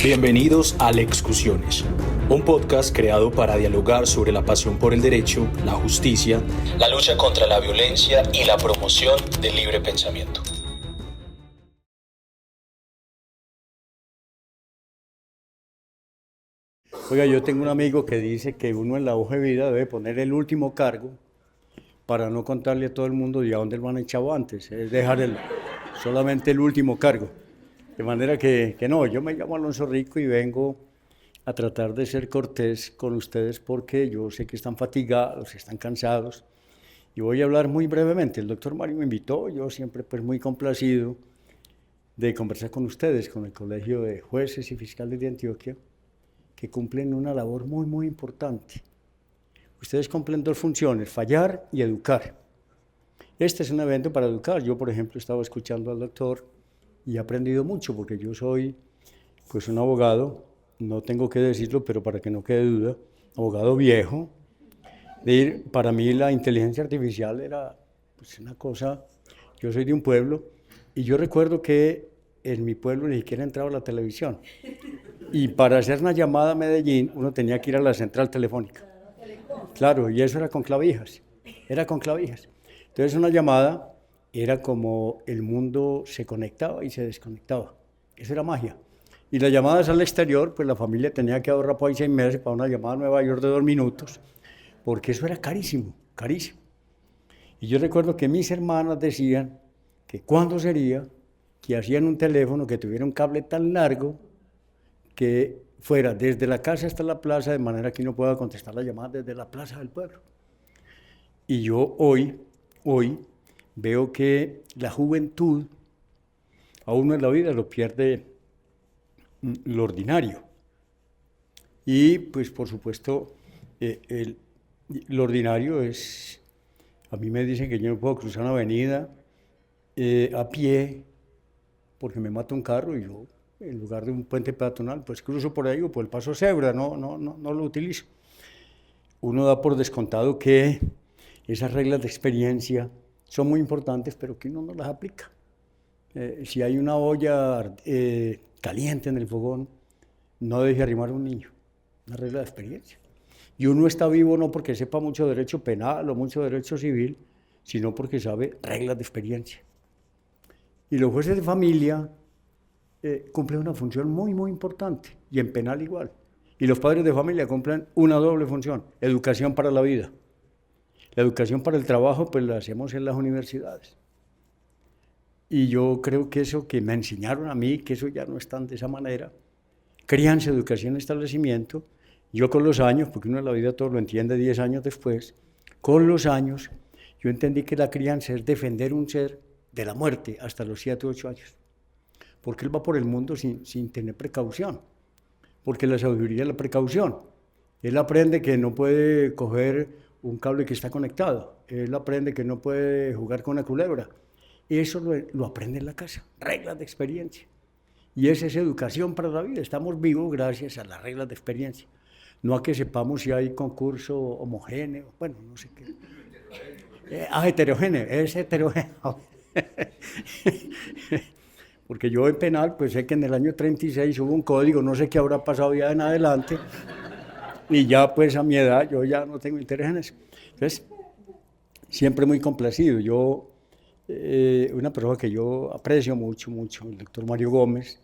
Bienvenidos a Lexcusiones, un podcast creado para dialogar sobre la pasión por el derecho, la justicia, la lucha contra la violencia y la promoción del libre pensamiento. Oiga, yo tengo un amigo que dice que uno en la hoja de vida debe poner el último cargo para no contarle a todo el mundo de a dónde lo han echado antes, es dejar solamente el último cargo. De manera que no, yo me llamo Alonso Rico y vengo a tratar de ser cortés con ustedes porque yo sé que están fatigados, están cansados y voy a hablar muy brevemente. El doctor Mario me invitó, yo siempre pues muy complacido de conversar con ustedes, con el Colegio de Jueces y Fiscales de Antioquia, que cumplen una labor muy importante. Ustedes cumplen dos funciones, fallar y educar. Este es un evento para educar. Yo, por ejemplo, estaba escuchando al doctor y he aprendido mucho porque yo soy pues un abogado, no tengo que decirlo, pero para que no quede duda, abogado viejo. Para mí la inteligencia artificial era pues una cosa, yo soy de un pueblo y yo recuerdo que en mi pueblo ni siquiera entraba la televisión. Y para hacer una llamada a Medellín, uno tenía que ir a la central telefónica. Claro, y eso era con clavijas. Entonces una llamada era como el mundo se conectaba y se desconectaba. Eso era magia. Y las llamadas al exterior, pues la familia tenía que ahorrar por ahí 6 meses para una llamada a Nueva York de 2 minutos, porque eso era carísimo. Y yo recuerdo que mis hermanas decían que cuándo sería que hacían un teléfono que tuviera un cable tan largo que fuera desde la casa hasta la plaza, de manera que uno pueda contestar la llamada desde la plaza del pueblo. Y yo hoy veo que la juventud, a uno en la vida lo pierde lo ordinario. Y pues por supuesto, lo ordinario es, a mí me dicen que yo no puedo cruzar una avenida a pie porque me mata un carro y yo, en lugar de un puente peatonal, pues cruzo por ahí o por el paso cebra, no lo utilizo. Uno da por descontado que esas reglas de experiencia son muy importantes, pero que uno no las aplica. Si hay una olla caliente en el fogón, no deje arrimar a un niño, una regla de experiencia. Y uno está vivo no porque sepa mucho derecho penal o mucho derecho civil, sino porque sabe reglas de experiencia. Y los jueces de familia cumplen una función muy importante, y en penal igual. Y los padres de familia cumplen una doble función, educación para la vida. La educación para el trabajo, pues la hacemos en las universidades. Y yo creo que eso que me enseñaron a mí, que eso ya no es tan de esa manera, crianza, educación, establecimiento, yo con los años, porque uno en la vida todo lo entiende 10 años después, con los años yo entendí que la crianza es defender un ser de la muerte hasta los 7 u 8 años. Porque él va por el mundo sin tener precaución, porque la sabiduría es la precaución. Él aprende que no puede coger un cable que está conectado, él aprende que no puede jugar con una culebra. Eso lo aprende en la casa, reglas de experiencia. Y esa es educación para la vida. Estamos vivos gracias a las reglas de experiencia. No a que sepamos si hay concurso homogéneo, bueno, no sé qué. Heterogéneo, es heterogéneo. Porque yo en penal, pues sé que en el año 36 hubo un código, no sé qué habrá pasado ya en adelante, y ya pues a mi edad yo ya no tengo interés en eso. Entonces, siempre muy complacido. Yo, una persona que yo aprecio mucho, el doctor Mario Gómez,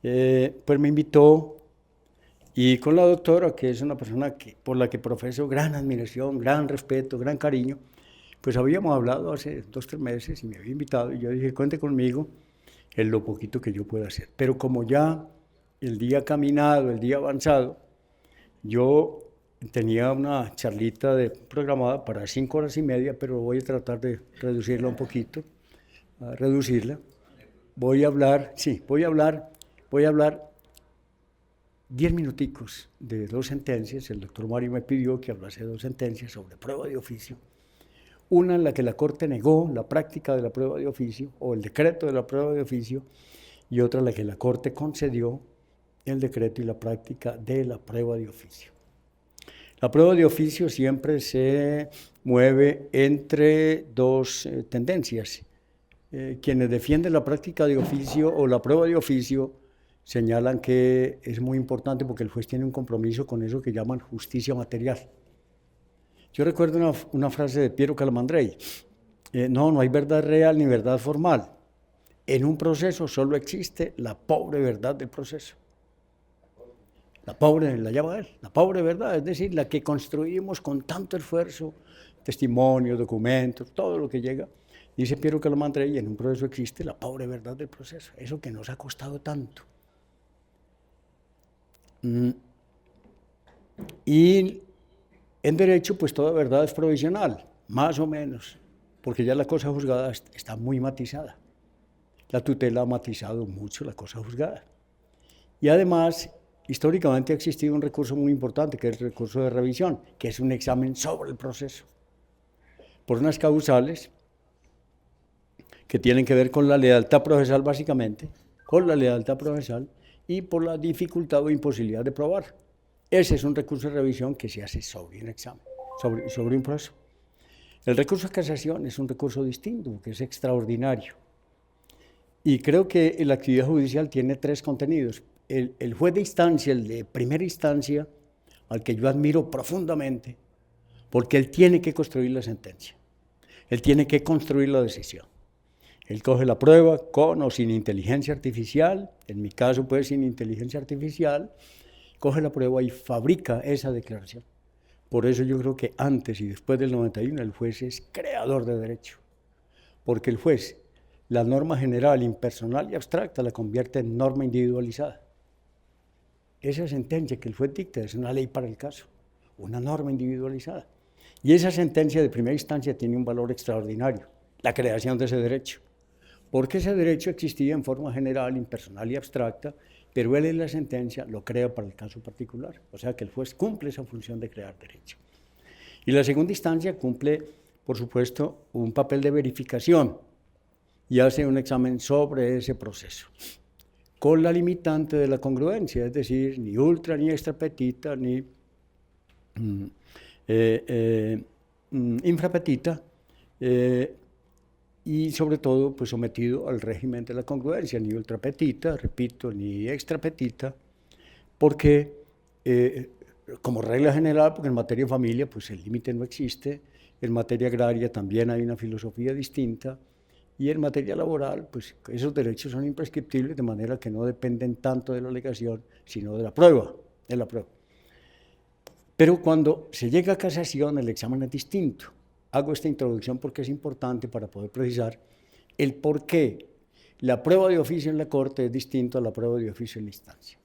pues me invitó, y con la doctora, que es una persona por la que profeso gran admiración, gran respeto, gran cariño, pues habíamos hablado hace 2 o 3 meses y me había invitado, y yo dije, cuente conmigo en lo poquito que yo pueda hacer. Pero como ya el día caminado, el día avanzado, yo tenía una charlita programada para 5 horas y media, pero voy a tratar de reducirla un poquito, Voy a hablar 10 minuticos de 2 sentencias. El doctor Mario me pidió que hablase de 2 sentencias sobre prueba de oficio. Una en la que la Corte negó la práctica de la prueba de oficio, o el decreto de la prueba de oficio, y otra en la que la Corte concedió el decreto y la práctica de la prueba de oficio. La prueba de oficio siempre se mueve entre 2 tendencias. Quienes defienden la práctica de oficio o la prueba de oficio señalan que es muy importante porque el juez tiene un compromiso con eso que llaman justicia material. Yo recuerdo una frase de Piero Calamandrei, no hay verdad real ni verdad formal. En un proceso solo existe la pobre verdad del proceso. La pobre, la llama él, la pobre verdad, es decir, la que construimos con tanto esfuerzo, testimonios, documentos, todo lo que llega. Dice Piero Calamandrei, en un proceso existe la pobre verdad del proceso, eso que nos ha costado tanto. Y en derecho, pues toda verdad es provisional, más o menos, porque ya la cosa juzgada está muy matizada. La tutela ha matizado mucho la cosa juzgada. Y además, históricamente ha existido un recurso muy importante, que es el recurso de revisión, que es un examen sobre el proceso, por unas causales que tienen que ver con la lealtad procesal básicamente, con la lealtad procesal y por la dificultad o imposibilidad de probar. Ese es un recurso de revisión que se hace sobre un examen, sobre un proceso. El recurso de casación es un recurso distinto, que es extraordinario. Y creo que la actividad judicial tiene tres contenidos. El juez de instancia, el de primera instancia, al que yo admiro profundamente, porque él tiene que construir la sentencia, él tiene que construir la decisión. Él coge la prueba con o sin inteligencia artificial, en mi caso pues sin inteligencia artificial, coge la prueba y fabrica esa declaración. Por eso yo creo que antes y después del 91 el juez es creador de derecho, porque el juez la norma general, impersonal y abstracta la convierte en norma individualizada. Esa sentencia que el juez dicta es una ley para el caso, una norma individualizada. Y esa sentencia de primera instancia tiene un valor extraordinario, la creación de ese derecho. Porque ese derecho existía en forma general, impersonal y abstracta, pero él en la sentencia lo crea para el caso particular. O sea que el juez cumple esa función de crear derecho. Y la segunda instancia cumple, por supuesto, un papel de verificación y hace un examen sobre ese proceso, con la limitante de la congruencia, es decir, ni ultra ni extra petita, ni infrapetita, y sobre todo pues sometido al régimen de la congruencia, ni ultra petita, repito, ni extra petita, porque como regla general, porque en materia de familia pues el límite no existe, en materia agraria también hay una filosofía distinta, y en materia laboral, pues esos derechos son imprescriptibles, de manera que no dependen tanto de la alegación, sino de la prueba, Pero cuando se llega a casación, el examen es distinto. Hago esta introducción porque es importante para poder precisar el por qué la prueba de oficio en la Corte es distinto a la prueba de oficio en la instancia.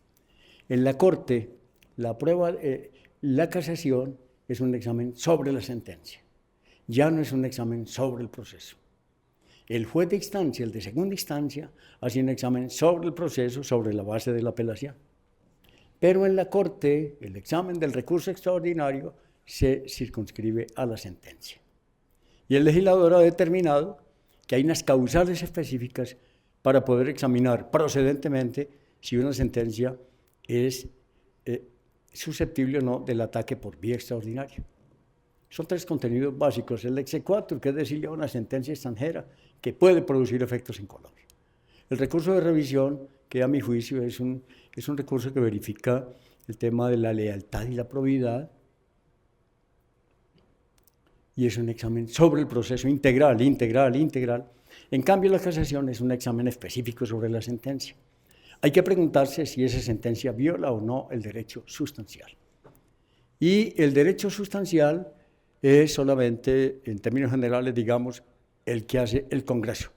En la Corte, la casación es un examen sobre la sentencia, ya no es un examen sobre el proceso. El juez de instancia, el de segunda instancia, hace un examen sobre el proceso, sobre la base de la apelación. Pero en la Corte, el examen del recurso extraordinario se circunscribe a la sentencia. Y el legislador ha determinado que hay unas causales específicas para poder examinar procedentemente si una sentencia es susceptible o no del ataque por vía extraordinaria. Son tres contenidos básicos. El exequatur, que es decirle a una sentencia extranjera que puede producir efectos en Colombia. El recurso de revisión, que a mi juicio es un recurso que verifica el tema de la lealtad y la probidad, y es un examen sobre el proceso integral. En cambio, la casación es un examen específico sobre la sentencia. Hay que preguntarse si esa sentencia viola o no el derecho sustancial. Y el derecho sustancial es solamente, en términos generales, digamos, el que hace el Congreso.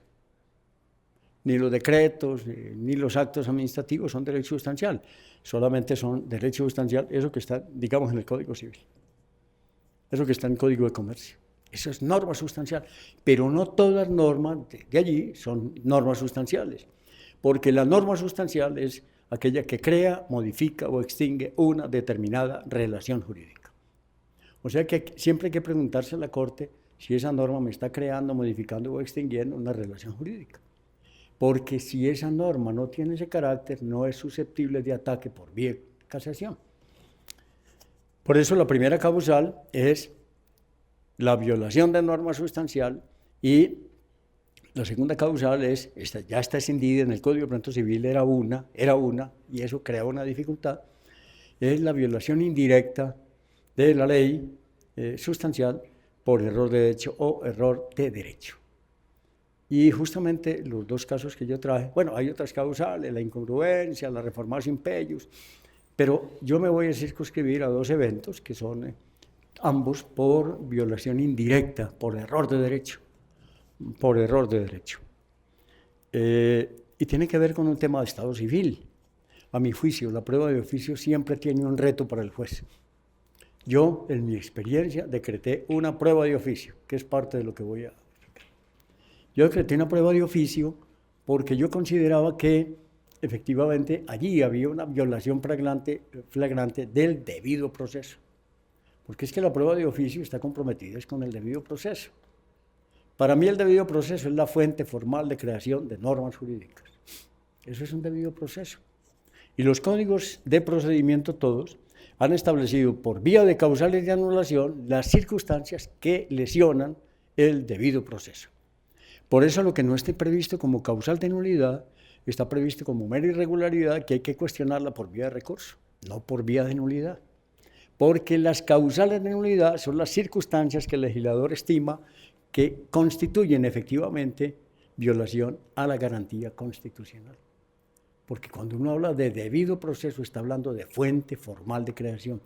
Ni los decretos, ni los actos administrativos son derecho sustancial. Solamente son derecho sustancial eso que está, digamos, en el Código Civil. Eso que está en el Código de Comercio. Eso es norma sustancial. Pero no todas normas de allí son normas sustanciales. Porque la norma sustancial es aquella que crea, modifica o extingue una determinada relación jurídica. O sea que siempre hay que preguntarse a la Corte si esa norma me está creando, modificando o extinguiendo una relación jurídica. Porque si esa norma no tiene ese carácter, no es susceptible de ataque por vía de casación. Por eso la primera causal es la violación de norma sustancial y La segunda causal ya está escindida en el Código de Procedimiento Civil, era una, y eso creaba una dificultad, es la violación indirecta de la ley sustancial por error de derecho o error de derecho. Y justamente los dos casos que yo traje, bueno, hay otras causales, la incongruencia, la reformatio in peius, pero yo me voy a circunscribir a dos eventos que son ambos por violación indirecta, por error de derecho. Y tiene que ver con un tema de Estado civil. A mi juicio, la prueba de oficio siempre tiene un reto para el juez. Yo, en mi experiencia, decreté una prueba de oficio, que es parte de lo que voy a explicar. Yo decreté una prueba de oficio porque yo consideraba que efectivamente allí había una violación flagrante del debido proceso. Porque es que la prueba de oficio está comprometida con el debido proceso. Para mí el debido proceso es la fuente formal de creación de normas jurídicas. Eso es un debido proceso. Y los códigos de procedimiento todos han establecido por vía de causales de anulación las circunstancias que lesionan el debido proceso. Por eso lo que no esté previsto como causal de nulidad está previsto como mera irregularidad que hay que cuestionarla por vía de recurso, no por vía de nulidad. Porque las causales de nulidad son las circunstancias que el legislador estima que constituyen efectivamente violación a la garantía constitucional. Porque cuando uno habla de debido proceso está hablando de fuente formal de creación.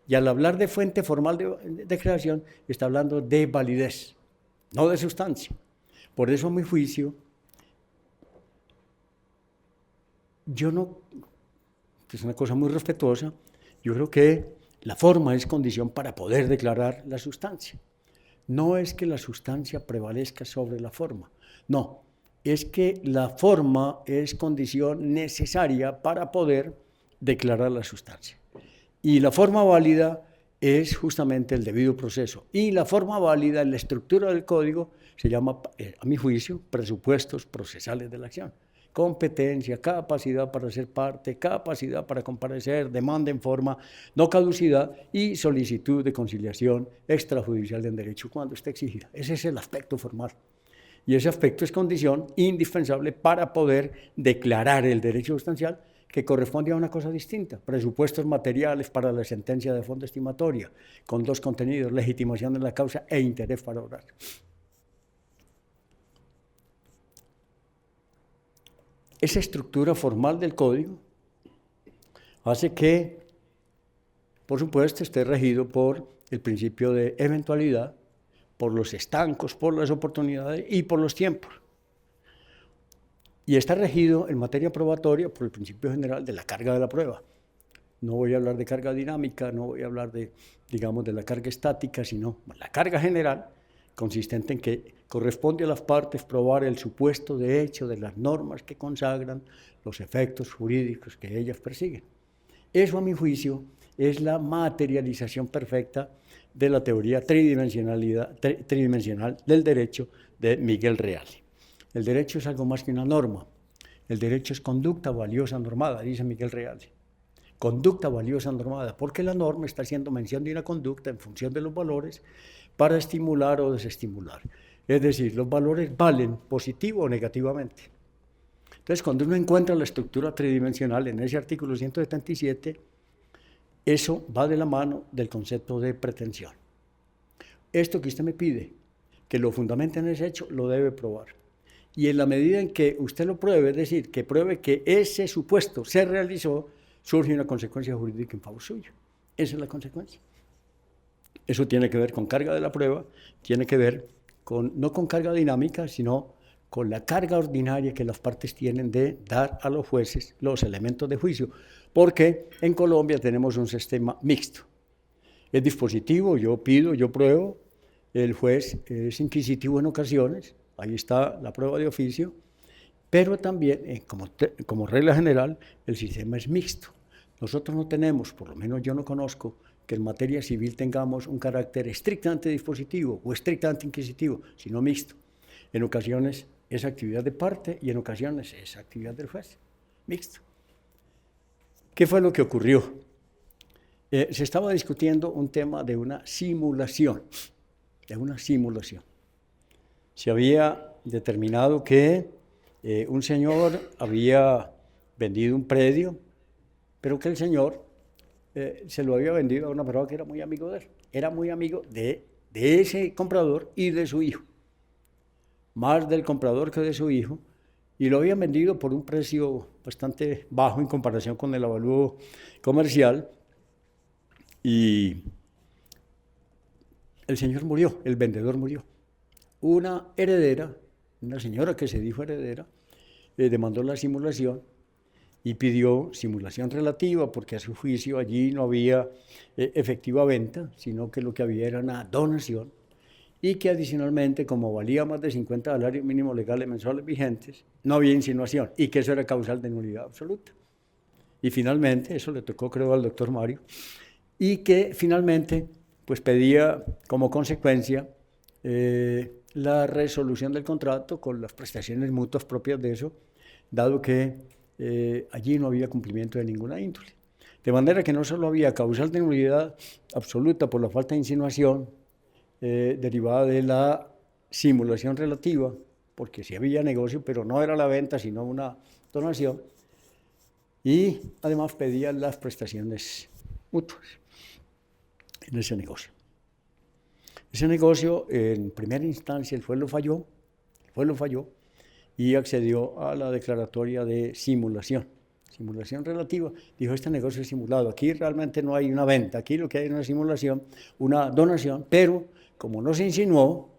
Y al hablar de fuente formal de creación está hablando de validez, no de sustancia. Por eso a mi juicio, que es una cosa muy respetuosa, yo creo que la forma es condición para poder declarar la sustancia. No es que la sustancia prevalezca sobre la forma, no, es que la forma es condición necesaria para poder declarar la sustancia. Y la forma válida es justamente el debido proceso. Y la forma válida en la estructura del código se llama, a mi juicio, presupuestos procesales de la acción. Competencia, capacidad para ser parte, capacidad para comparecer, demanda en forma, no caducidad y solicitud de conciliación extrajudicial en derecho cuando esté exigida. Ese es el aspecto formal. Y ese aspecto es condición indispensable para poder declarar el derecho sustancial que corresponde a una cosa distinta, presupuestos materiales para la sentencia de fondo estimatoria, con dos contenidos, legitimación de la causa e interés para obrar. Esa estructura formal del código hace que, por supuesto, esté regido por el principio de eventualidad, por los estancos, por las oportunidades y por los tiempos. Y está regido en materia probatoria por el principio general de la carga de la prueba. No voy a hablar de carga dinámica, no voy a hablar de la carga estática, sino la carga general, consistente en que corresponde a las partes probar el supuesto de hecho de las normas que consagran los efectos jurídicos que ellas persiguen. Eso, a mi juicio, es la materialización perfecta de la teoría tridimensional del derecho de Miguel Reale. El derecho es algo más que una norma. El derecho es conducta valiosa normada, dice Miguel Reale. Conducta valiosa normada, porque la norma está haciendo mención de una conducta en función de los valores para estimular o desestimular. Es decir, los valores valen positivo o negativamente. Entonces, cuando uno encuentra la estructura tridimensional en ese artículo 177, eso va de la mano del concepto de pretensión. Esto que usted me pide, que lo fundamente en ese hecho, lo debe probar. Y en la medida en que usted lo pruebe, es decir, que pruebe que ese supuesto se realizó, surge una consecuencia jurídica en favor suyo. Esa es la consecuencia. Eso tiene que ver con carga de la prueba, tiene que ver no con carga dinámica, sino con la carga ordinaria que las partes tienen de dar a los jueces los elementos de juicio, porque en Colombia tenemos un sistema mixto. Es dispositivo, yo pido, yo pruebo, el juez es inquisitivo en ocasiones, ahí está la prueba de oficio, pero también, como regla general, el sistema es mixto. Nosotros no tenemos, por lo menos yo no conozco, que en materia civil tengamos un carácter estrictamente dispositivo o estrictamente inquisitivo, sino mixto. En ocasiones es actividad de parte y en ocasiones es actividad del juez, mixto. ¿Qué fue lo que ocurrió? Se estaba discutiendo un tema de una simulación, Se había determinado que un señor había vendido un predio, pero que el señor se lo había vendido a una persona que era muy amigo de él. Era muy amigo de ese comprador y de su hijo. Más del comprador que de su hijo. Y lo habían vendido por un precio bastante bajo en comparación con el avalúo comercial. Y el señor murió, el vendedor murió. Una heredera, una señora que se dijo heredera, demandó la simulación y pidió simulación relativa porque a su juicio allí no había efectiva venta, sino que lo que había era una donación y que adicionalmente, como valía más de 50 salarios mínimos legales mensuales vigentes, no había insinuación y que eso era causal de nulidad absoluta. Y finalmente, eso le tocó creo al doctor Mario, y que finalmente pues pedía como consecuencia la resolución del contrato con las prestaciones mutuas propias de eso, dado que allí no había cumplimiento de ninguna índole. De manera que no solo había causal de nulidad absoluta por la falta de insinuación derivada de la simulación relativa, porque sí había negocio, pero no era la venta, sino una donación, y además pedía las prestaciones mutuas en ese negocio. Ese negocio, en primera instancia, el juez lo falló y accedió a la declaratoria de simulación relativa. Dijo, este negocio es simulado, aquí realmente no hay una venta, aquí lo que hay es una simulación, una donación, pero como no se insinuó,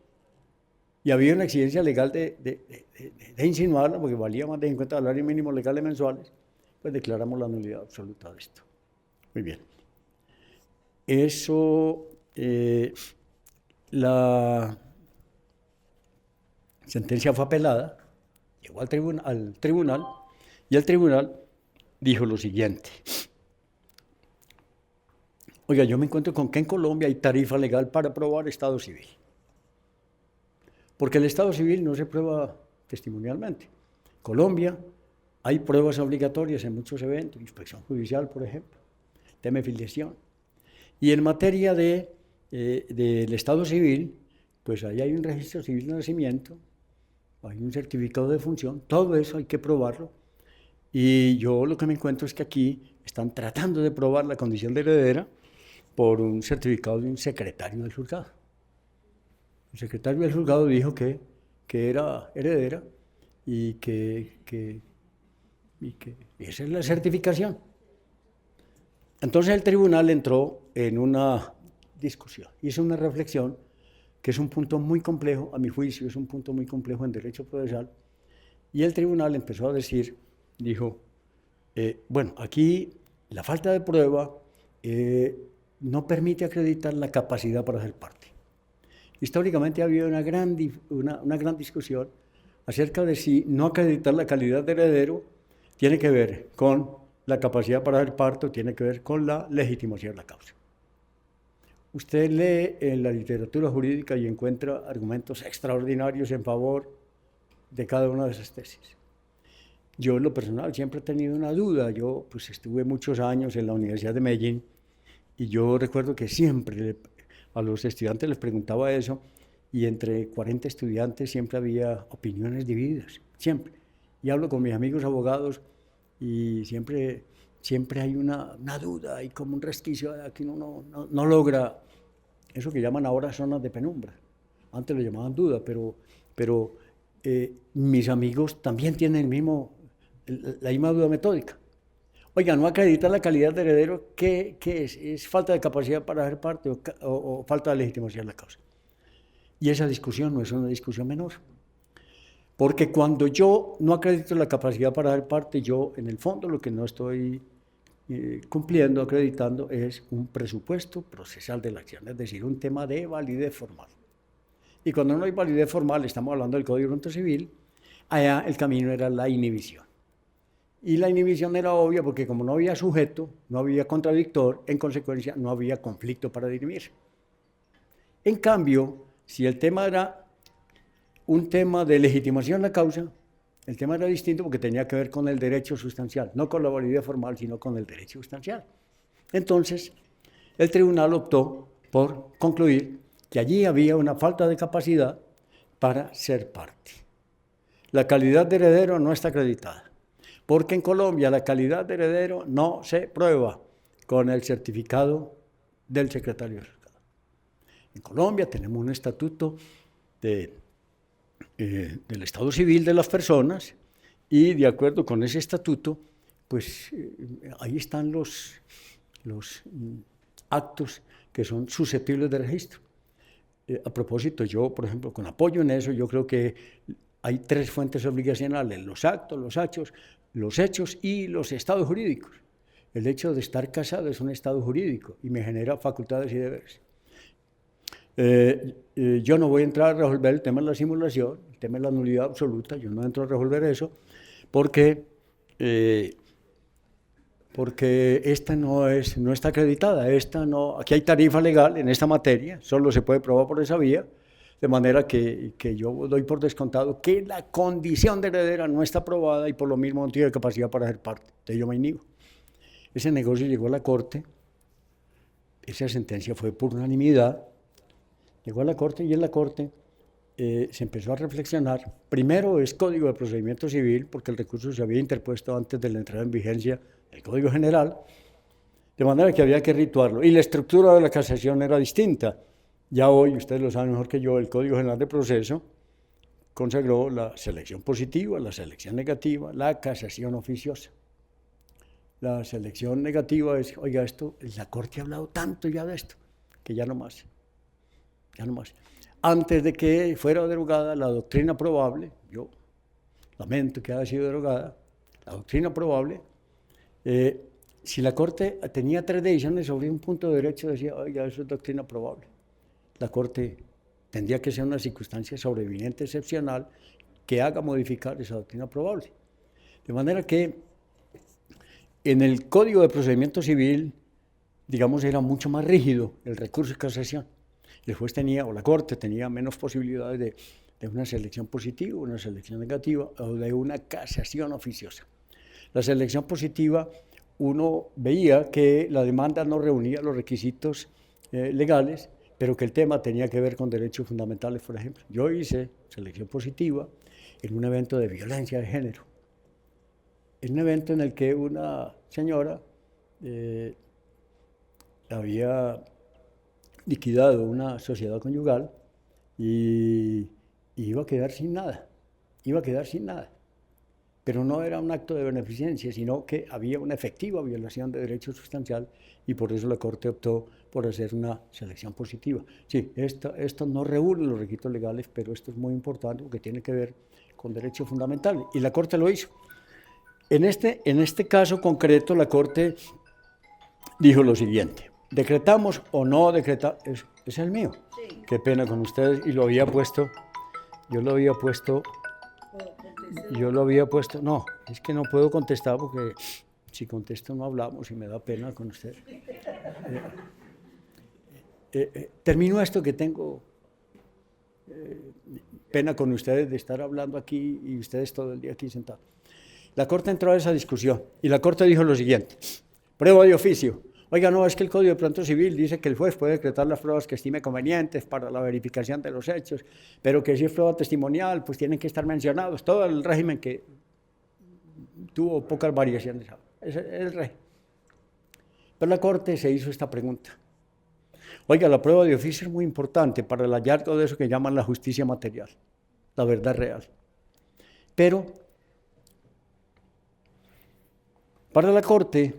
y había una exigencia legal de insinuarla, porque valía más de 50 salarios mínimos legales mensuales, pues declaramos la nulidad absoluta de esto. Muy bien. Eso, la sentencia fue apelada, llegó al tribunal, y el tribunal dijo lo siguiente. Oiga, yo me encuentro con que en Colombia hay tarifa legal para probar estado civil. Porque el estado civil no se prueba testimonialmente. En Colombia hay pruebas obligatorias en muchos eventos, inspección judicial, por ejemplo, tema de filiación. Y en materia del estado civil, pues ahí hay un registro civil de nacimiento, hay un certificado de función, todo eso hay que probarlo. Y yo lo que me encuentro es que aquí están tratando de probar la condición de heredera por un certificado de un secretario del juzgado. El secretario del juzgado dijo que era heredera y que esa es la certificación. Entonces el tribunal entró en una discusión, hizo una reflexión que es un punto muy complejo, a mi juicio es un punto muy complejo en derecho procesal, y el tribunal empezó a decir, dijo, bueno, aquí la falta de prueba no permite acreditar la capacidad para ser parte. Históricamente ha habido una gran discusión acerca de si no acreditar la calidad de heredero tiene que ver con la capacidad para ser parte o tiene que ver con la legitimación de la causa. Usted lee en la literatura jurídica y encuentra argumentos extraordinarios en favor de cada una de esas tesis. Yo en lo personal siempre he tenido una duda. Yo pues estuve muchos años en la Universidad de Medellín y yo recuerdo que siempre a los estudiantes les preguntaba eso y entre 40 estudiantes siempre había opiniones divididas, siempre. Y hablo con mis amigos abogados y siempre hay una duda, hay como un resquicio que uno no logra eso que llaman ahora zonas de penumbra. Antes lo llamaban duda, pero mis amigos también tienen la misma duda metódica. Oiga, no acreditar la calidad de heredero, ¿qué es? ¿Es falta de capacidad para ser parte o falta de legitimación de la causa? Y esa discusión no es una discusión menor. Porque cuando yo no acredito la capacidad para ser parte, yo en el fondo lo que no estoy cumpliendo, acreditando, es un presupuesto procesal de la acción, es decir, un tema de validez formal. Y cuando no hay validez formal, estamos hablando del Código de Procedimiento Civil, allá el camino era la inhibición. Y la inhibición era obvia porque como no había sujeto, no había contradictor, en consecuencia no había conflicto para dirimir. En cambio, si el tema era un tema de legitimación de la causa, el tema era distinto porque tenía que ver con el derecho sustancial, no con la validez formal, sino con el derecho sustancial. Entonces, el tribunal optó por concluir que allí había una falta de capacidad para ser parte. la calidad de heredero no está acreditada, porque en Colombia la calidad de heredero no se prueba con el certificado del secretario de Estado. En Colombia tenemos un estatuto del Estado civil de las personas y de acuerdo con ese estatuto, pues ahí están los actos que son susceptibles de registro. A propósito, yo, por ejemplo, con apoyo en eso, yo creo que hay 3 fuentes obligacionales: los actos, los hechos y los estados jurídicos. El hecho de estar casado es un estado jurídico y me genera facultades y deberes. Yo no voy a entrar a resolver el tema de la simulación, el tema de la nulidad absoluta, yo no entro a resolver eso, porque esta no está acreditada, aquí hay tarifa legal en esta materia, solo se puede probar por esa vía, de manera que yo doy por descontado que la condición de heredera no está aprobada y por lo mismo no tiene capacidad para ser parte. Entonces yo me niego. Ese negocio llegó a la Corte, esa sentencia fue por unanimidad, llegó a la Corte y en la Corte se empezó a reflexionar. Primero es Código de Procedimiento Civil, porque el recurso se había interpuesto antes de la entrada en vigencia del Código General, de manera que había que rituarlo. Y la estructura de la casación era distinta. Ya hoy, ustedes lo saben mejor que yo, el Código General de Proceso consagró la selección positiva, la selección negativa, la casación oficiosa. La selección negativa es, oiga, la Corte ha hablado tanto ya de esto, que ya no más. Antes de que fuera derogada la doctrina probable, yo lamento que haya sido derogada, la doctrina probable, si la Corte tenía 3 decisiones sobre un punto de derecho, decía, oiga, eso es doctrina probable. La Corte tendría que ser una circunstancia sobreviniente excepcional que haga modificar esa doctrina probable. De manera que en el Código de Procedimiento Civil, digamos, era mucho más rígido el recurso de casación. El juez tenía, o la Corte tenía menos posibilidades de una selección positiva, una selección negativa o de una casación oficiosa. La selección positiva, uno veía que la demanda no reunía los requisitos legales, pero que el tema tenía que ver con derechos fundamentales, por ejemplo. Yo hice selección positiva en un evento de violencia de género, en un evento en el que una señora había liquidado una sociedad conyugal y iba a quedar sin nada, Pero no era un acto de beneficencia, sino que había una efectiva violación de derecho sustancial y por eso la Corte optó por hacer una selección positiva. Sí, esto no reúne los requisitos legales, pero esto es muy importante porque tiene que ver con derechos fundamentales y la Corte lo hizo. En este caso concreto, la Corte dijo lo siguiente: ¿decretamos o no decretamos? Es el mío. Sí. Qué pena con ustedes, y lo había puesto, no, es que no puedo contestar porque si contesto no hablamos y me da pena con ustedes. Termino esto que tengo pena con ustedes de estar hablando aquí y ustedes todo el día aquí sentados. La Corte entró a esa discusión y la Corte dijo lo siguiente: prueba de oficio. Oiga, no, es que el Código de Procedimiento Civil dice que el juez puede decretar las pruebas que estime convenientes para la verificación de los hechos, pero que si es prueba testimonial, pues tienen que estar mencionados. Todo el régimen que tuvo pocas variaciones. Es el régimen. Pero la Corte se hizo esta pregunta. Oiga, la prueba de oficio es muy importante para el hallazgo de eso que llaman la justicia material, la verdad real. Pero para la Corte,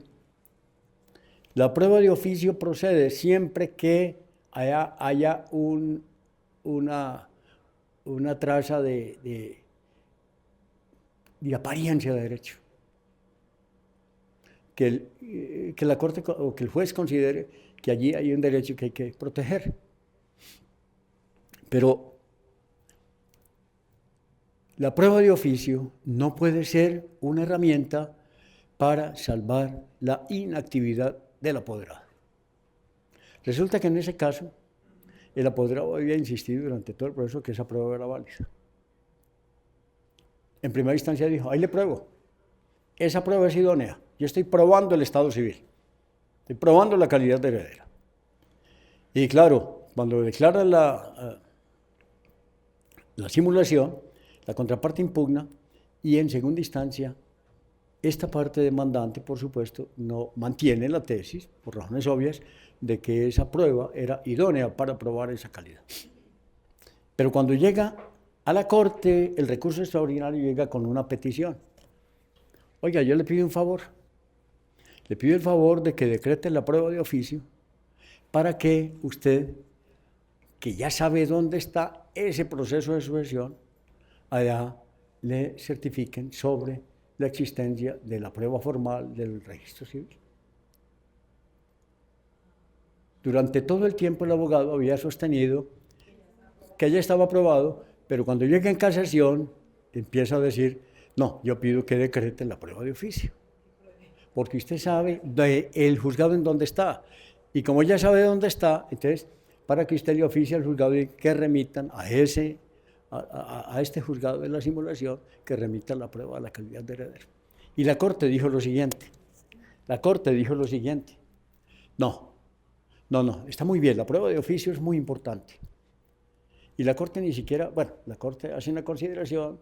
la prueba de oficio procede siempre que haya una traza de apariencia de derecho. Que la Corte o que el juez considere que allí hay un derecho que hay que proteger. Pero la prueba de oficio no puede ser una herramienta para salvar la inactividad del apoderado. Resulta que en ese caso, el apoderado había insistido durante todo el proceso que esa prueba era válida. En primera instancia dijo, ahí le pruebo, esa prueba es idónea, yo estoy probando el estado civil, estoy probando la calidad de heredera. Y claro, cuando declara la simulación, La contraparte impugna y en segunda instancia esta parte demandante, por supuesto, no mantiene la tesis, por razones obvias, de que esa prueba era idónea para probar esa calidad. Pero cuando llega a la Corte, el recurso extraordinario llega con una petición. Oiga, yo le pido un favor. Le pido el favor de que decrete la prueba de oficio para que usted, que ya sabe dónde está ese proceso de sucesión, allá le certifiquen sobre la existencia de la prueba formal del registro civil. Durante todo el tiempo el abogado había sostenido que ya estaba aprobado, pero cuando llega en casación empieza a decir, no, yo pido que decrete la prueba de oficio, porque usted sabe el juzgado en dónde está, y como ya sabe dónde está, entonces para que usted le oficie al juzgado y que remitan a este juzgado de la simulación, que remita la prueba de la calidad de heredero. Y la Corte dijo lo siguiente, no, está muy bien, la prueba de oficio es muy importante. Y la Corte ni siquiera, la Corte hace una consideración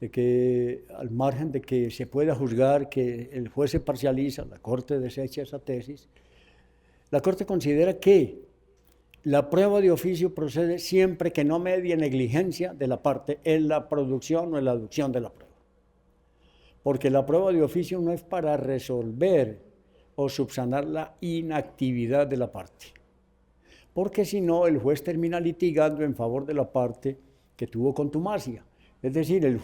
de que al margen de que se pueda juzgar que el juez se parcializa, la Corte desecha esa tesis, la Corte considera que la prueba de oficio procede siempre que no medie negligencia de la parte en la producción o en la aducción de la prueba. Porque la prueba de oficio no es para resolver o subsanar la inactividad de la parte. Porque si no, el juez termina litigando en favor de la parte que tuvo contumacia. Es decir,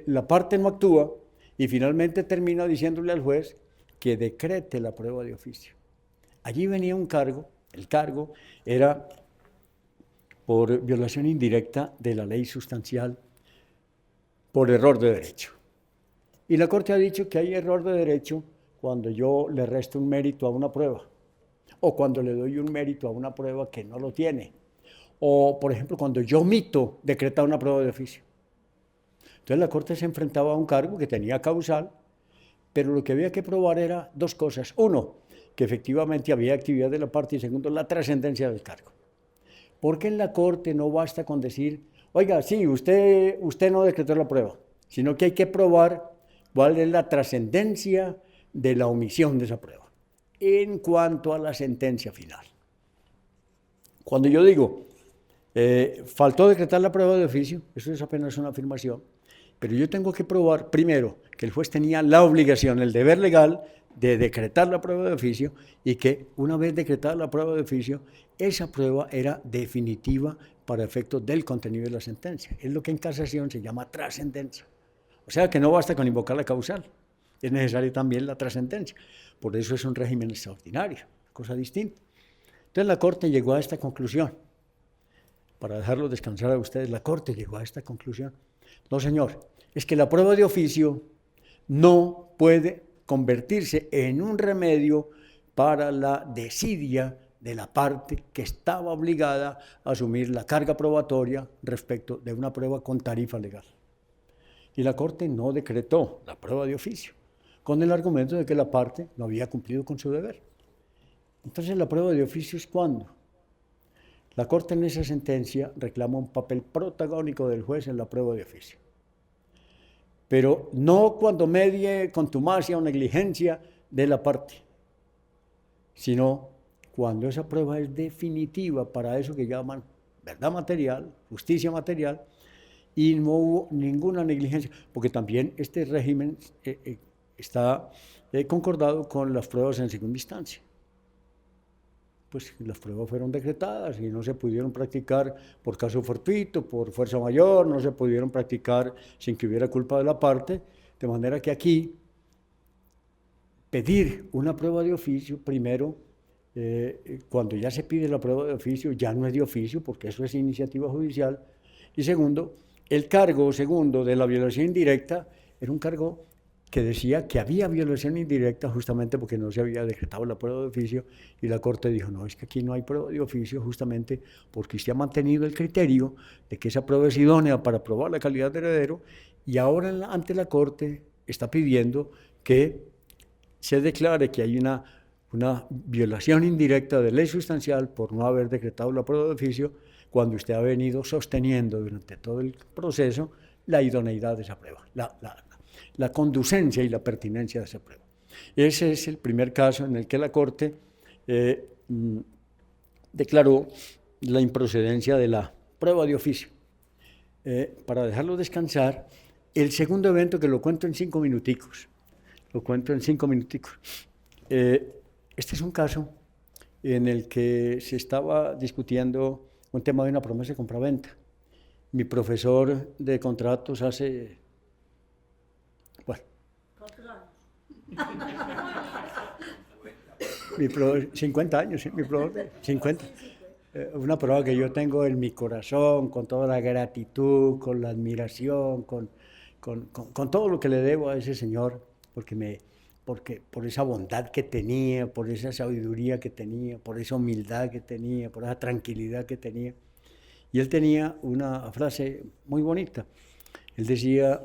la parte no actúa y finalmente termina diciéndole al juez que decrete la prueba de oficio. Allí venía un cargo, el cargo era por violación indirecta de la ley sustancial por error de derecho. Y la Corte ha dicho que hay error de derecho cuando yo le resto un mérito a una prueba, o cuando le doy un mérito a una prueba que no lo tiene, o por ejemplo cuando yo omito decretar una prueba de oficio. Entonces la Corte se enfrentaba a un cargo que tenía causal, pero lo que había que probar era dos cosas. Uno, que efectivamente había actividad de la parte, y segundo, la trascendencia del cargo. Porque en la Corte no basta con decir, oiga, sí, usted no decretó la prueba, sino que hay que probar cuál es la trascendencia de la omisión de esa prueba en cuanto a la sentencia final. Cuando yo digo, faltó decretar la prueba de oficio, eso es apenas una afirmación, pero yo tengo que probar primero que el juez tenía la obligación, el deber legal de decretar la prueba de oficio y que una vez decretada la prueba de oficio, esa prueba era definitiva para efectos del contenido de la sentencia. Es lo que en casación se llama trascendencia. O sea que no basta con invocar la causal, es necesaria también la trascendencia. Por eso es un régimen extraordinario, cosa distinta. Entonces la Corte llegó a esta conclusión. Para dejarlo descansar a ustedes, la Corte llegó a esta conclusión. No, señor, es que la prueba de oficio no puede convertirse en un remedio para la desidia de la parte que estaba obligada a asumir la carga probatoria respecto de una prueba con tarifa legal. Y la Corte no decretó la prueba de oficio, con el argumento de que la parte no había cumplido con su deber. Entonces, la prueba de oficio es cuando la Corte en esa sentencia reclama un papel protagónico del juez en la prueba de oficio. Pero no cuando medie contumacia o negligencia de la parte, sino cuando esa prueba es definitiva para eso que llaman verdad material, justicia material, y no hubo ninguna negligencia, porque también este régimen está concordado con las pruebas en segunda instancia. Pues las pruebas fueron decretadas y no se pudieron practicar por caso fortuito, por fuerza mayor, no se pudieron practicar sin que hubiera culpa de la parte, de manera que aquí pedir una prueba de oficio, primero, cuando ya se pide la prueba de oficio, ya no es de oficio, porque eso es iniciativa judicial, y segundo, el cargo segundo de la violación indirecta era un cargo que decía que había violación indirecta justamente porque no se había decretado la prueba de oficio, y la Corte dijo, no, es que aquí no hay prueba de oficio justamente porque usted ha mantenido el criterio de que esa prueba es idónea para probar la calidad de heredero, y ahora ante la Corte está pidiendo que se declare que hay una violación indirecta de ley sustancial por no haber decretado la prueba de oficio, cuando usted ha venido sosteniendo durante todo el proceso la idoneidad de esa prueba, la conducencia y la pertinencia de esa prueba. Ese es el primer caso en el que la Corte declaró la improcedencia de la prueba de oficio. Para dejarlo descansar, el segundo evento, que lo cuento en 5 minuticos, este es un caso en el que se estaba discutiendo un tema de una promesa de compraventa. Mi profesor de contratos hace, bueno, 50 años, ¿sí? Mi profesor de 50. Una prueba que yo tengo en mi corazón, con toda la gratitud, con la admiración, con todo lo que le debo a ese señor, porque por esa bondad que tenía, por esa sabiduría que tenía, por esa humildad que tenía, por esa tranquilidad que tenía. Y él tenía una frase muy bonita. Él decía,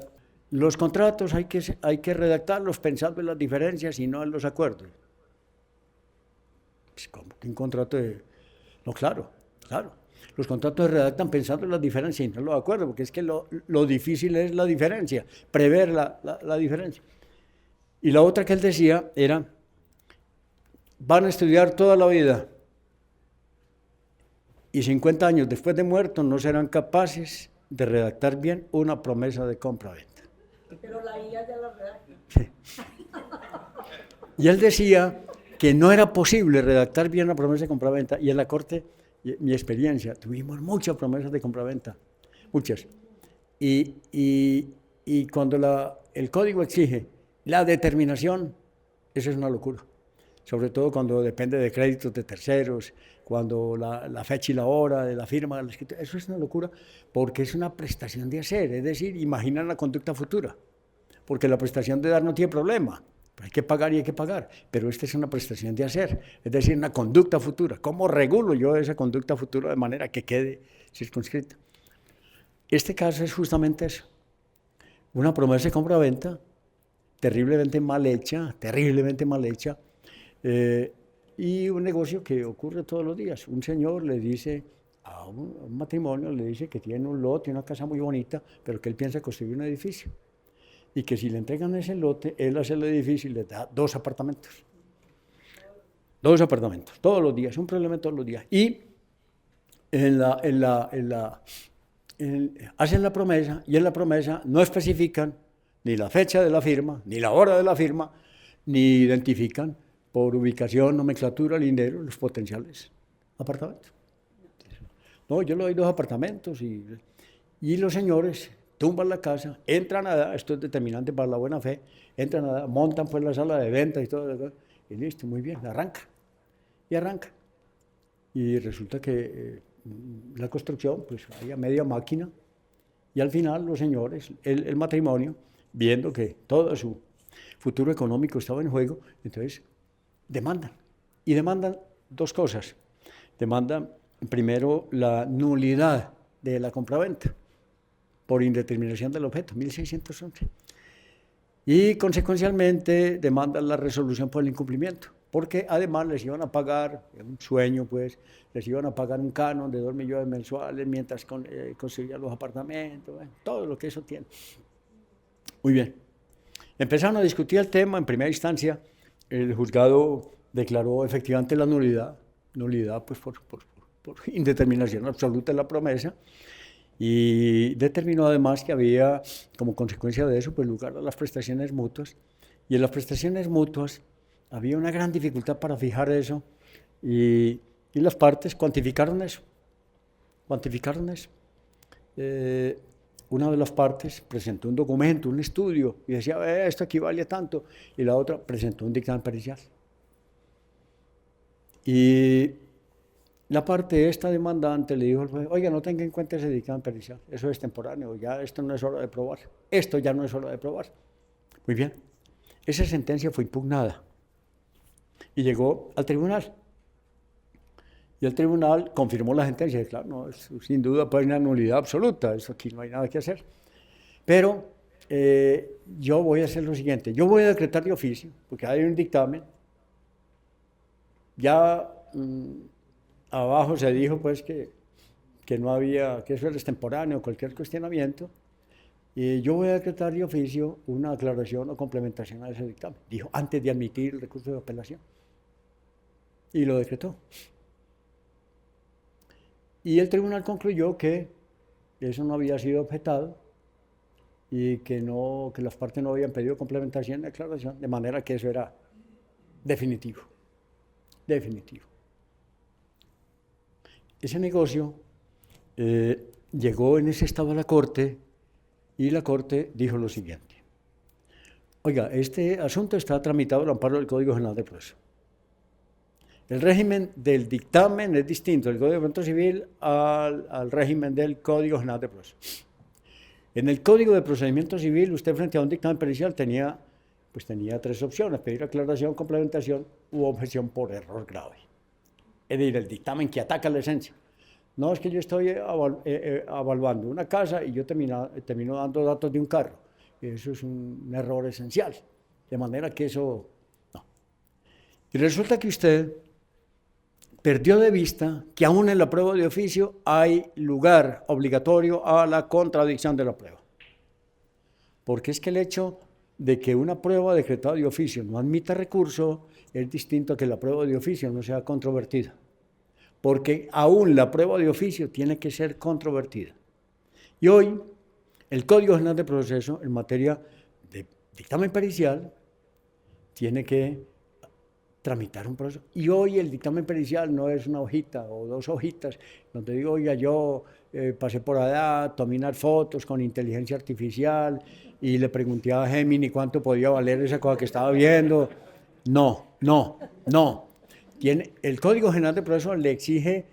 los contratos hay que redactarlos pensando en las diferencias y no en los acuerdos. Pues, ¿cómo que un contrato de...? No, claro. Los contratos se redactan pensando en las diferencias y no en los acuerdos, porque es que lo difícil es la diferencia, prever la diferencia. Y la otra que él decía era, van a estudiar toda la vida y 50 años después de muertos no serán capaces de redactar bien una promesa de compra-venta. Pero la IA ya la redacta. Sí. Y él decía que no era posible redactar bien una promesa de compraventa, y en la Corte, mi experiencia, tuvimos muchas promesas de compraventa, muchas. Y cuando el código exige la determinación, eso es una locura. Sobre todo cuando depende de créditos de terceros, cuando la fecha y la hora de la firma de la escritura, eso es una locura, porque es una prestación de hacer, es decir, imaginar la conducta futura, porque la prestación de dar no tiene problema. Hay que pagar y hay que pagar, pero esta es una prestación de hacer, es decir, una conducta futura. ¿Cómo regulo yo esa conducta futura de manera que quede circunscrita? Este caso es justamente eso, una promesa de compra-venta terriblemente mal hecha, y un negocio que ocurre todos los días. Un señor le dice a un matrimonio, le dice que tiene un lote, una casa muy bonita, pero que él piensa construir un edificio. Y que si le entregan ese lote, él hace el edificio y le da 2 apartamentos. 2 apartamentos, todos los días, un problema todos los días. Y hacen la promesa, y en la promesa no especifican ni la fecha de la firma, ni la hora de la firma, ni identifican por ubicación, nomenclatura, lindero, los potenciales apartamentos. No, yo le doy 2 apartamentos y los señores tumban la casa, entran a dar, esto es determinante para la buena fe, entran a dar, montan pues la sala de venta y todo, y listo, muy bien, arranca. Y resulta que la construcción, pues había media máquina, y al final los señores, el matrimonio, viendo que todo su futuro económico estaba en juego, entonces demandan. Y demandan 2 cosas. Demandan primero la nulidad de la compraventa por indeterminación del objeto, 1611. Y consecuencialmente demandan la resolución por el incumplimiento, porque además les iban a pagar, un sueño pues, les iban a pagar un canon de 2 millones mensuales mientras construían los apartamentos, todo lo que eso tiene. Muy bien. Empezaron a discutir el tema. En primera instancia, el juzgado declaró efectivamente la nulidad pues por indeterminación absoluta de la promesa, y determinó además que había, como consecuencia de eso, pues lugar a las prestaciones mutuas, y en las prestaciones mutuas había una gran dificultad para fijar eso, y las partes cuantificaron eso. Una de las partes presentó un documento, un estudio, y decía, esto equivale a tanto, y la otra presentó un dictamen pericial. Y la parte esta demandante le dijo al juez, oiga, no tenga en cuenta ese dictamen pericial, eso es temporáneo, ya esto no es hora de probar, esto ya no es hora de probar. Muy bien, esa sentencia fue impugnada y llegó al tribunal. Y el tribunal confirmó la sentencia, y claro, no, sin duda puede haber una nulidad absoluta, eso aquí no hay nada que hacer. Pero yo voy a hacer lo siguiente, yo voy a decretar de oficio, porque hay un dictamen, ya abajo se dijo pues que no había, que eso era extemporáneo, cualquier cuestionamiento, yo voy a decretar de oficio una aclaración o complementación a ese dictamen. Dijo, antes de admitir el recurso de apelación. Y lo decretó. Y el tribunal concluyó que eso no había sido objetado y que las partes no habían pedido complementación de aclaración, de manera que eso era definitivo. Definitivo. Ese negocio llegó en ese estado a la Corte y la Corte dijo lo siguiente. Oiga, este asunto está tramitado al amparo del Código General de Proceso. El régimen del dictamen es distinto del Código de Procedimiento Civil al régimen del Código General de Proceso. En el Código de Procedimiento Civil, usted frente a un dictamen pericial tenía 3 opciones: pedir aclaración, complementación u objeción por error grave. Es decir, el dictamen que ataca la esencia. No es que yo estoy evaluando una casa y yo termino dando datos de un carro. Eso es un error esencial. De manera que eso no. Y resulta que usted perdió de vista que aún en la prueba de oficio hay lugar obligatorio a la contradicción de la prueba. Porque es que el hecho de que una prueba decretada de oficio no admita recurso es distinto a que la prueba de oficio no sea controvertida. Porque aún la prueba de oficio tiene que ser controvertida. Y hoy, el Código General de Proceso, en materia de dictamen pericial, tiene que tramitar un proceso. Y hoy el dictamen pericial no es una hojita o 2 hojitas, donde digo, oiga, yo pasé por allá, tomé unas fotos con inteligencia artificial y le pregunté a Gemini cuánto podía valer esa cosa que estaba viendo. No. El Código General de Proceso le exige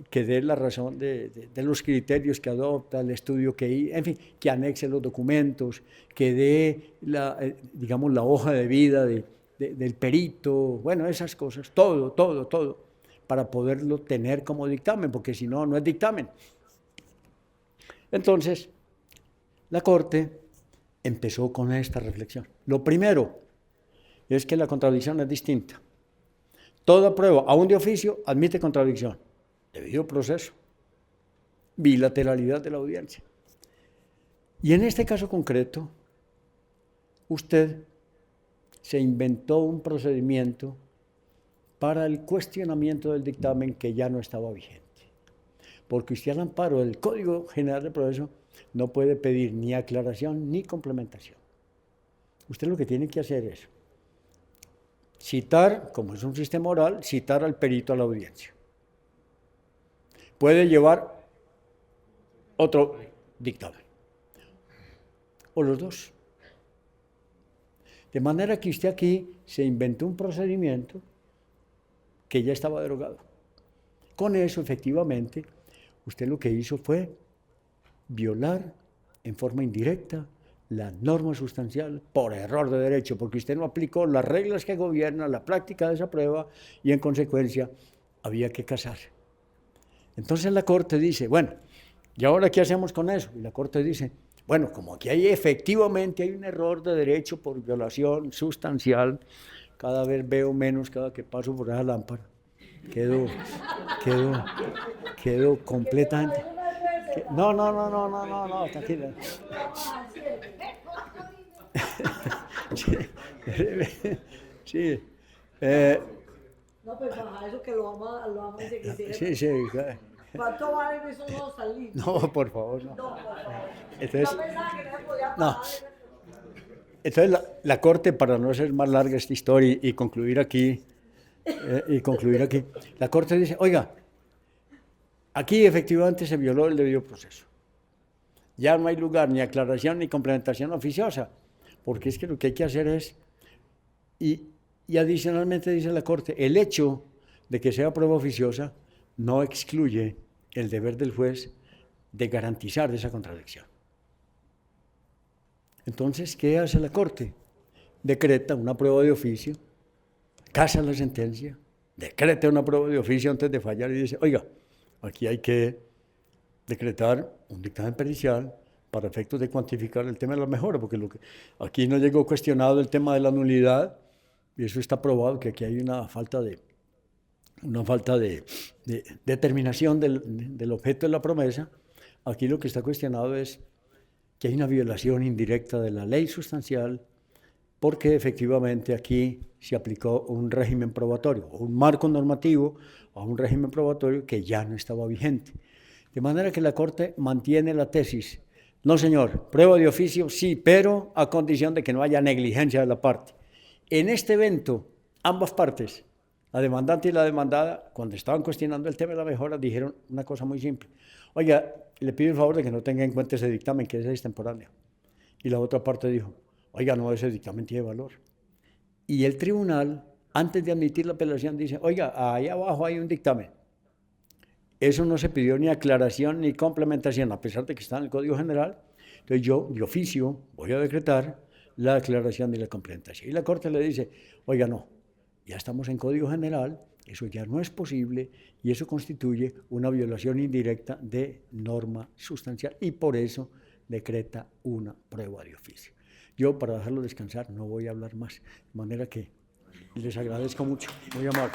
que dé la razón de los criterios que adopta, el estudio en fin, que anexe los documentos, que dé la hoja de vida del perito, bueno, esas cosas, todo, para poderlo tener como dictamen, porque si no, no es dictamen. Entonces, la Corte empezó con esta reflexión. Lo primero es que la contradicción es distinta. Toda prueba, aún de oficio, admite contradicción. Debido proceso. Bilateralidad de la audiencia. Y en este caso concreto, usted se inventó un procedimiento para el cuestionamiento del dictamen que ya no estaba vigente. Porque usted al amparo del Código General de Proceso no puede pedir ni aclaración ni complementación. Usted lo que tiene que hacer es citar, como es un sistema oral, citar al perito a la audiencia. Puede llevar otro dictamen, o los dos. De manera que usted aquí se inventó un procedimiento que ya estaba derogado. Con eso, efectivamente, usted lo que hizo fue violar en forma indirecta la norma sustancial por error de derecho, porque usted no aplicó las reglas que gobiernan la práctica de esa prueba y, en consecuencia, había que casar. Entonces la Corte dice, bueno, ¿y ahora qué hacemos con eso? Y la Corte dice, bueno, como aquí efectivamente hay un error de derecho por violación sustancial, cada vez veo menos cada que paso por esa lámpara. Quedo completamente... No, tranquila. Sí. No, pues baja eso que lo vamos a decir. Sí. ¿Cuánto valen esos 2 salidos? No, por favor, no. No, por favor. Entonces, Yo pensaba que no se podía no. pagar. Entonces la Corte, para no hacer más larga esta historia y concluir aquí, la Corte dice, oiga, aquí efectivamente se violó el debido proceso. Ya no hay lugar ni aclaración ni complementación oficiosa, porque es que lo que hay que hacer es, y adicionalmente dice la Corte, el hecho de que sea prueba oficiosa no excluye el deber del juez de garantizar esa contradicción. Entonces, ¿qué hace la Corte? Decreta una prueba de oficio, casa la sentencia, decreta una prueba de oficio antes de fallar y dice, oiga, aquí hay que decretar un dictamen pericial para efectos de cuantificar el tema de la mejora, porque aquí no llegó cuestionado el tema de la nulidad, y eso está probado que aquí hay una falta de determinación del objeto de la promesa. Aquí lo que está cuestionado es que hay una violación indirecta de la ley sustancial porque efectivamente aquí se aplicó un régimen probatorio, un marco normativo a un régimen probatorio que ya no estaba vigente. De manera que la Corte mantiene la tesis. No, señor, prueba de oficio, sí, pero a condición de que no haya negligencia de la parte. En este evento, ambas partes, la demandante y la demandada, cuando estaban cuestionando el tema de la mejora, dijeron una cosa muy simple. Oiga, le pido el favor de que no tenga en cuenta ese dictamen, que es extemporáneo. Y la otra parte dijo, oiga, no, ese dictamen tiene valor. Y el tribunal, antes de admitir la apelación, dice, oiga, ahí abajo hay un dictamen. Eso no se pidió ni aclaración ni complementación, a pesar de que está en el Código General. Entonces yo, de oficio, voy a decretar la aclaración y la complementación. Y la Corte le dice, oiga, no, ya estamos en Código General, eso ya no es posible y eso constituye una violación indirecta de norma sustancial y por eso decreta una prueba de oficio. Yo, para dejarlo descansar, no voy a hablar más, de manera que les agradezco mucho, muy amable.